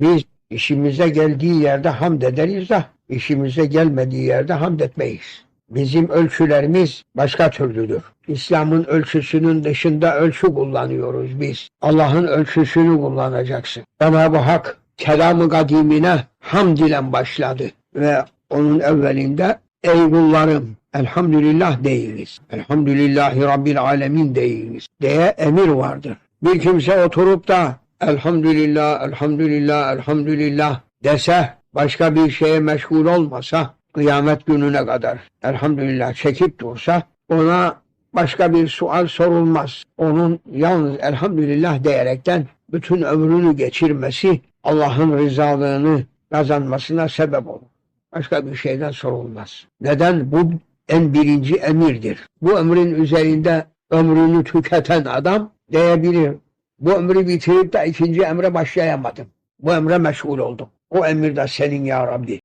Biz işimize geldiği yerde hamd ederiz de işimize gelmediği yerde hamd etmeyiz. Bizim ölçülerimiz başka türlüdür. İslam'ın ölçüsünün dışında ölçü kullanıyoruz biz. Allah'ın ölçüsünü kullanacaksın. Cenab-ı Hak kelam-ı kadimine hamd ile başladı ve onun evvelinde ey kullarım elhamdülillah deyiniz. Elhamdülillahi Rabbil alemin deyiniz diye emir vardır. Bir kimse oturup da elhamdülillah, elhamdülillah, elhamdülillah dese, başka bir şeye meşgul olmasa, kıyamet gününe kadar elhamdülillah çekip dursa, ona başka bir sual sorulmaz. Onun yalnız elhamdülillah diyerekten bütün ömrünü geçirmesi, Allah'ın rızalığını kazanmasına sebep olur. Başka bir şeyden sorulmaz. Neden? Bu en birinci emirdir. Bu emrin üzerinde ömrünü tüketen adam diyebilir. Bu ömrü bitirip de ikinci emre başlayamadım. Bu emre meşgul oldum. O emir de senin ya Rabbi.